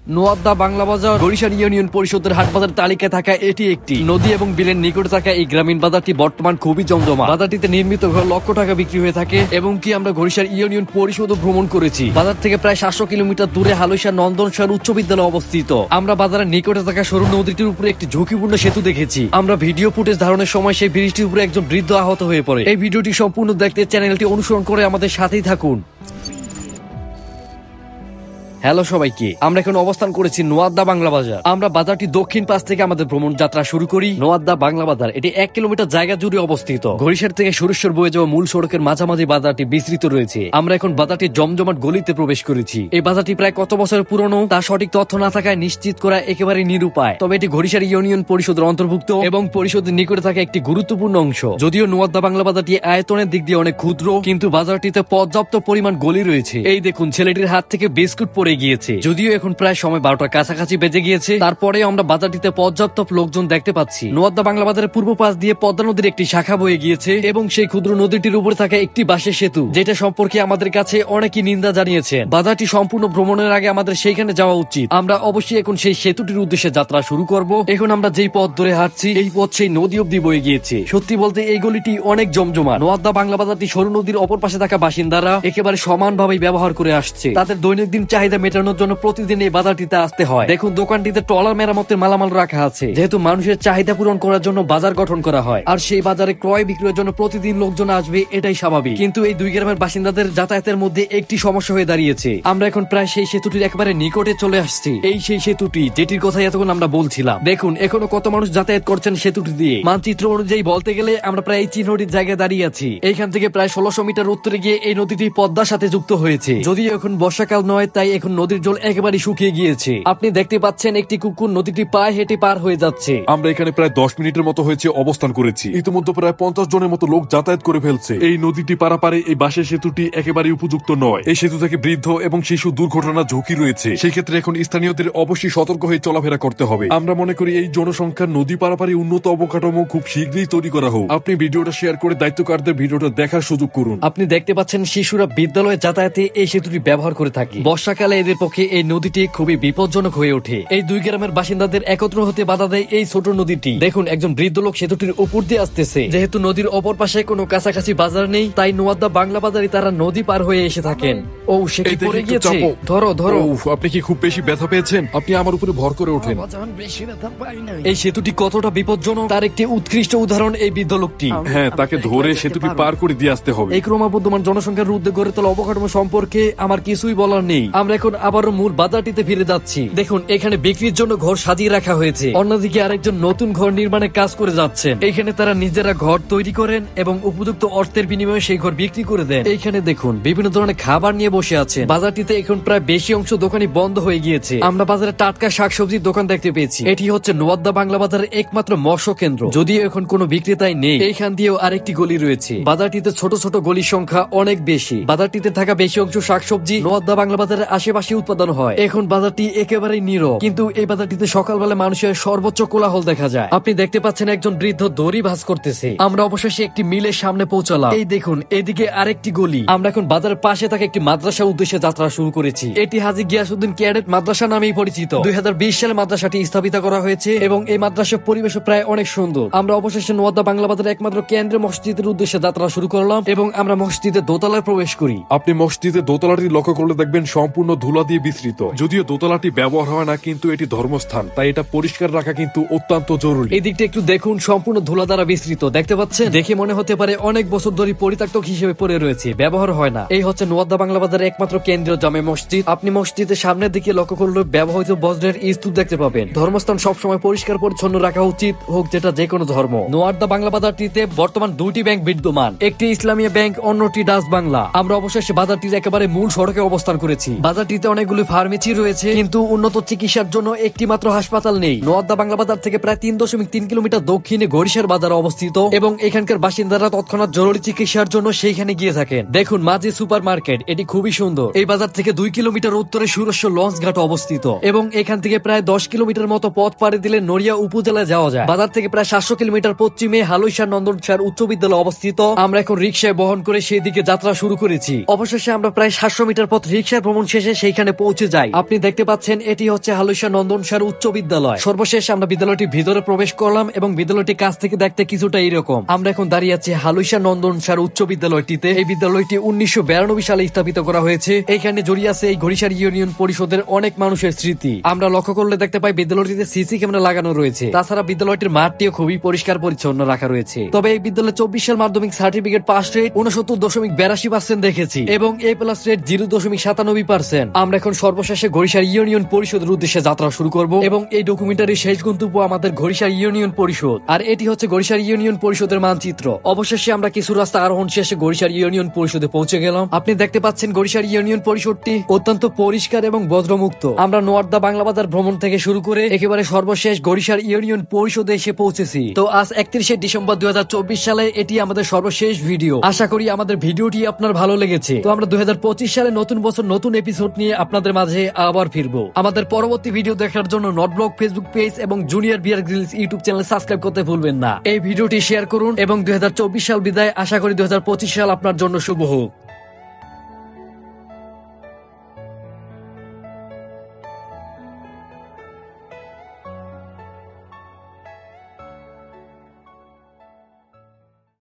নোয়াদ্দা বাংলা বাজার বরিশাল ইউনিয়ন পরিষদের হাট বাজার তালিকায় থাকা এটি একটি নদী এবং বিলের নিকটে থাকা এই গ্রামীণ বাজারটি বর্তমান খুবই জমজমা। বাজারটিতে নির্মিত ঘর লক্ষ টাকা বিক্রি হয়ে থাকে এবং কি আমরা বরিশাল ইউনিয়ন পরিষদ ভ্রমণ করেছি। বাজার থেকে প্রায় 700 কিলোমিটার দূরে হালুইশা নন্দনসার উচ্চ বিদ্যালয় অবস্থিত। আমরা বাজারের নিকটে থাকা সরু নদীটির উপরে একটি ঝুঁকিপূর্ণ সেতু দেখেছি। আমরা ভিডিও ফুটেজ ধারণের সময় সেই ব্রিজটির উপরে একজন বৃদ্ধ আহত হয়ে পড়ে। এই ভিডিওটি সম্পূর্ণ দেখতে চ্যানেলটি অনুসরণ করে আমাদের সাথেই থাকুন। হ্যালো সবাইকে, আমরা এখন অবস্থান করেছি নোয়াদ্দা বাংলা বাজার। আমরা বাজারটি দক্ষিণ পাশ থেকে আমাদের ভ্রমণ যাত্রা শুরু করি। নোয়াদ্দা বাংলা বাজার এটি 1 কিলোমিটার জায়গা জুড়ে অবস্থিত। ঘড়িসার থেকে সুরেশ্বর বয়ে যাওয়া মূল সড়কের মাঝামাঝি বাজারটি বিস্তৃত রয়েছে। আমরা এখন বাজারটি জমজমাট গলিতে প্রবেশ করেছি। এই বাজারটি প্রায় কত বছরের পুরনো তা সঠিক তথ্য না থাকায় নিশ্চিত করা একেবারে নিরুপায়। তবে এটি ঘড়িসার ইউনিয়ন পরিষদের অন্তর্ভুক্ত এবং পরিষদের নিকটে থাকা একটি গুরুত্বপূর্ণ অংশ। যদিও নোয়াদ্দা বাংলা বাজারটি আয়তনের দিক দিয়ে অনেক ক্ষুদ্র, কিন্তু বাজারটিতে পর্যাপ্ত পরিমাণ গলি রয়েছে। এই দেখুন, ছেলেটির হাত থেকে বিস্কুট পড়ে গিয়েছে। যদিও এখন প্রায় সময় 12টার কাছাকাছি বেজে গিয়েছে, তারপরেও আমরা বাজারটিতে পর্যাপ্ত লোকজন দেখতে পাচ্ছি। নোয়াদ্দা বাংলা বাজারের পূর্ব পাশ দিয়ে পদ্মা নদীর একটি শাখা বয়ে গিয়েছে এবং সেই ক্ষুদ্র নদীটির উপরে থাকা একটি বাঁশের সেতু, যেটা সম্পর্কে আমাদের কাছে অনেকেই নিন্দা জানিয়েছেন। বাজারটি সম্পূর্ণ ভ্রমণের আগে আমাদের সেইখানে যাওয়া উচিত। আমরা অবশ্যই এখন সেই সেতুটির উদ্দেশ্যে যাত্রা শুরু করব। এখন আমরা যেই পথ ধরে হাঁটছি, এই পথ সেই নদী অব্দি বয়ে গিয়েছে। সত্যি বলতে এই গলিটি অনেক জমজমা। নোয়াদ্দা বাংলা বাজারটি সরু নদীর অপর পাশে থাকা বাসিন্দারা একেবারে সমানভাবে ব্যবহার করে আসছে। তাদের দৈনন্দিন চাহিদা মেটানোর জন্য প্রতিদিন এই বাজারটিতে আসতে হয়। দেখুন, দোকানটিতে ট্রলার মেরামতের মালামাল রাখা আছে। যেহেতু মানুষের চাহিদা পূরণ করার জন্য বাজার গঠন করা হয়, আর সেই বাজারে ক্রয় বিক্রয়ের জন্য প্রতিদিন লোকজন আসবে, এটাই স্বাভাবিক। কিন্তু এই দুই গ্রামের বাসিন্দাদের যাতায়াতের মধ্যে একটি সমস্যা হয়ে দাঁড়িয়েছে। আমরা এখন প্রায় সেই সেতুটির একেবারে নিকটে চলে আসছি। এই সেই সেতুটি যেটির কথা এতক্ষণ আমরা বলছিলাম। দেখুন, এখনো কত মানুষ যাতায়াত করছেন সেতুটি দিয়ে। মানচিত্র অনুযায়ী বলতে গেলে আমরা প্রায় এই চিহ্নটির জায়গায় দাঁড়িয়ে আছি। এইখান থেকে প্রায় 1600 মিটার উত্তরে গিয়ে এই নদীটি পদ্মার সাথে যুক্ত হয়েছে। যদিও এখন বর্ষাকাল নয়, তাই এখন নদীর জল একেবারে শুকিয়ে গিয়েছে। আপনি দেখতে পাচ্ছেন একটি কুকুর নদীটি পায়ে হেঁটে পার হয়ে যাচ্ছে। আমরা এখানে প্রায় 10 মিনিটের মতো হয়েছে অবস্থান করেছি। ইতিমধ্যে প্রায় 50 জনের মতো লোক যাতায়াত করে ফেলছে। এই নদীটি পারাপারে এই বাঁশের সেতুটি একেবারে উপযুক্ত নয়। এই সেতু থেকে বৃদ্ধ এবং শিশু দুর্ঘটনার ঝুঁকি রয়েছে। সেই ক্ষেত্রে এখন স্থানীয়দের অবশ্যই সতর্ক হয়ে চলাফেরা করতে হবে। আমরা মনে করি এই জনসংখ্যার নদী পারাপারে উন্নত অবকাঠামো খুব শীঘ্রই তৈরি করা হোক। আপনি ভিডিওটা শেয়ার করে দায়িত্বকারদের ভিডিওটা দেখার সুযোগ করুন। আপনি দেখতে পাচ্ছেন শিশুরা বিদ্যালয়ে যাতায়াতে এই সেতুটি ব্যবহার করে থাকে। বর্ষাকালে এদের পক্ষে এই নদীটি খুবই বিপজ্জনক হয়ে ওঠে। এই দুই গ্রামের বাসিন্দাদের একত্র হতে বাধা দেয় এই ছোট নদীটি। দেখুন, একজন বৃদ্ধ লোক সেতুটির উপর দিয়ে আসতেছে। যেহেতু নদীর অপর পাশে কোনো কাছাকাছি বাজার নেই, তাই নোয়াদ্দা বাংলা বাজারে তারা নদী পার হয়ে এসে থাকেন। ও, সে কি পড়ে গিয়েছে? ধরো ধরো। আপনি কি খুব বেশি ব্যথা পেয়েছেন? আপনি আমার উপরে ভর করে ওঠেন। এই সেতুটি কতটা বিপজ্জনক তার একটি উৎকৃষ্ট উদাহরণ এই বৃদ্ধ লোকটি। হ্যাঁ, তাকে ধরে সেতুটি পার করে দিয়ে আসতে হবে। এই ক্রমবর্ধমান জনসংখ্যার রুদ্ধে গড়ে তোলা অবকাঠামো সম্পর্কে আমার কিছুই বলার নেই। আমরা এখন আবারও মূল বাজারটিতে ফিরে যাচ্ছি। দেখুন, এখানে বিক্রির জন্য ঘর সাজিয়ে রাখা হয়েছে। অন্যদিকে আরেকজন নতুন ঘর নির্মাণের কাজ করে যাচ্ছেন। এইখানে তারা নিজেরা ঘর তৈরি করেন এবং উপযুক্ত অর্থের বিনিময়ে সেই ঘর বিক্রি করে দেন। এইখানে দেখুন, বিভিন্ন ধরনের খাবার নিয়ে বসে আছেন। বাজারটিতে এখন প্রায় বেশি অংশ দোকানই বন্ধ হয়ে গিয়েছে। আমরা বাজারে টাটকা শাকসবজির দোকান দেখতে পেয়েছি। এটি হচ্ছে নোয়াদ্দা বাংলা বাজারের একমাত্র মৎস্য কেন্দ্র। যদিও এখন কোনো বিক্রেতাই নেই। এইখান দিয়েও আরেকটি গলি রয়েছে। বাজারটিতে ছোট ছোট গলির সংখ্যা অনেক বেশি। বাজারটিতে থাকা বেশি অংশ শাকসবজি নোয়াদ্দা বাংলা বাজারের আশেপাশে উৎপাদন হয়। এখন বাজারটি একেবারেই নীরব, কিন্তু এই বাজারটিতে সকালবেলা মানুষের সর্বোচ্চ কোলাহল দেখা যায়। আপনি দেখতে পাচ্ছেন একজন বৃদ্ধ দড়ি ভাঁজ করতেছে। আমরা অবশেষে একটি মিলের সামনে পৌঁছালাম। এই দেখুন, এদিকে আরেকটি গলি। আমরা এখন বাজারের পাশে থাকা একটি মাদ্রাসা উদ্দেশ্যে যাত্রা শুরু করেছি। এটি হাজী গিয়াসউদ্দিন ক্যাডেট মাদ্রাসা নামেই পরিচিত। 2020 সালে মাদ্রাসাটি স্থাপিত করা হয়েছে এবং এই মাদ্রাসার পরিবেশ প্রায় অনেক সুন্দর। আমরা অবশেষে নোয়াদ্দা বাংলা বাজারের একমাত্র কেন্দ্রে মসজিদের উদ্দেশ্যে যাত্রা শুরু করলাম এবং আমরা মসজিদের দোতলায় প্রবেশ করি। আপনি মসজিদের দোতলাটি লক্ষ্য করলে দেখবেন সম্পূর্ণ ধুলা দিয়ে বিস্তৃত। যদিও দোতলাটি ব্যবহার হয় না, কিন্তু এটি ধর্মস্থান, তাই এটা পরিষ্কার রাখা কিন্তু অত্যন্ত জরুরি। এই দিকটা একটু দেখুন, সম্পূর্ণ ধুলা দ্বারা বিস্তৃত। দেখতে পাচ্ছেন? দেখে মনে হতে পারে অনেক বছর ধরে পরিত্যক্ত হিসেবে পড়ে রয়েছে, ব্যবহার হয় না। এই হচ্ছে নোয়াদ্দা বাংলা বাজারের একমাত্র কেন্দ্রীয় জামে মসজিদ। আপনি মসজিদের সামনের দিকে লক্ষ্য করলে ব্যবহৃত বজ্রের স্তূপ দেখতে পাবেন। ধর্মস্থান সবসময় পরিষ্কার পরিচ্ছন্ন রাখা উচিত, হোক যেটা যে কোনো ধর্ম। নোয়াদ্দা বাংলা বাজারটিতে বর্তমান দুইটি ব্যাংক বিদ্যমান, একটি ইসলামী ব্যাংক, অন্যটি ডাচ বাংলা। আমরা অবশেষে বাজারটির একেবারে মূল সড়কে অবস্থান করেছি। বাজারটিতে অনেকগুলি ফার্মেসি রয়েছে, কিন্তু উন্নত চিকিৎসার জন্য একটি মাত্র হাসপাতাল নেই। নোয়াদ্দা বাংলা বাজার থেকে প্রায় 3.3 কিলোমিটার দক্ষিণে ঘড়িসার বাজার অবস্থিত এবং এখানকার বাসিন্দারা তৎক্ষণাৎ জরুরি চিকিৎসার জন্য সেইখানে গিয়ে থাকেন। দেখুন, মাঝে সুপার মার্কেট, এটি খুবই সুন্দর। এই বাজার থেকে 2 কিলোমিটার উত্তরে সুরেশ্বর লঞ্চ ঘাট অবস্থিত এবং এখান থেকে প্রায় 10 কিলোমিটার মতো পথ পাড়ি দিলে নড়িয়া উপজেলায় যাওয়া যায়। বাজার থেকে প্রায় 700 কিলোমিটার পশ্চিমে হালুইশা নন্দনসার উচ্চ বিদ্যালয় অবস্থিত। আমরা এখন রিক্সায় বহন করে সেই দিকে যাত্রা শুরু করেছি। অবশেষে আমরা প্রায় 700 মিটার পথ রিক্সায় ভ্রমণ শেষে সেইখানে পৌঁছে যাই। আপনি দেখতে পাচ্ছেন এটি হচ্ছে হালুইশা নন্দনসার উচ্চ বিদ্যালয়। সর্বশেষ আমরা বিদ্যালয়টির ভিতরে প্রবেশ করলাম এবং বিদ্যালয়টি কাছ থেকে দেখতে কিছুটা এইরকম। আমরা এখন দাঁড়িয়ে আছি হালুইশা নন্দনসার উচ্চ বিদ্যালয়টিতে। এই বিদ্যালয়টি 1992 সালে স্থাপিত করা হয়েছে। এখানে জড়িয়ে আছে এই ঘড়িসার ইউনিয়ন পরিষদের অনেক মানুষের স্মৃতি। আমরা লক্ষ্য করলে দেখতে পাই বিদ্যালয়টিতে সিসি ক্যামেরা লাগানো রয়েছে। তাছাড়া বিদ্যালয়টির মাঠটিও খুবই পরিষ্কার পরিচ্ছন্ন রাখা রয়েছে। তবে এই বিদ্যালয়ে 24 সাল মাধ্যমিক সার্টিফিকেট পাস রেট 69.82% দেখেছি এবং A+ রেট 0.97%। আমরা এখন সর্বশেষে ঘড়িসার ইউনিয়ন পরিষদের উদ্দেশ্যে যাত্রা শুরু করব এবং এই ডকুমেন্টারি শেষ গন্তব্য আমাদের ঘড়িসার ইউনিয়ন পরিষদ। আর এটি হচ্ছে ঘড়িসার ইউনিয়ন পরিষদের মানচিত্র। অবশেষে আমরা কিছু রাস্তা আরোহণ শেষে ঘড়িসার ইউনিয়ন পরিষদে পৌঁছে গেলাম। আপনি দেখতে পাচ্ছেন ঘড়িসার ইউনিয়ন পরিষদটি অত্যন্ত পরিষ্কার এবং বজ্রমুক্ত। আমরা নোয়ারদা বাংলা বাজার ভ্রমণ থেকে শুরু করে একেবারে সর্বশেষ ঘড়িসার ইউনিয়ন পরিষদে এসে পৌঁছেছি। তো আজ 31শে ডিসেম্বর 2024 সালে এটি আমাদের সর্বশেষ ভিডিও। আশা করি আমাদের ভিডিওটি আপনার ভালো লেগেছে। তো আমরা 2025 সালে নতুন বছর নতুন এপিসোড নিয়ে আপনাদের মাঝে আবার ফিরবো। আমাদের পরবর্তী ভিডিও দেখার জন্য নটব্লগ ফেসবুক পেজ এবং junior Bear Grylls YouTube channel subscribe করতে ভুলবেন না। এই ভিডিওটি শেয়ার করুন এবং 2024 সাল বিদায়। আশা করি 2025 সাল আপনার জন্য শুভ হোক।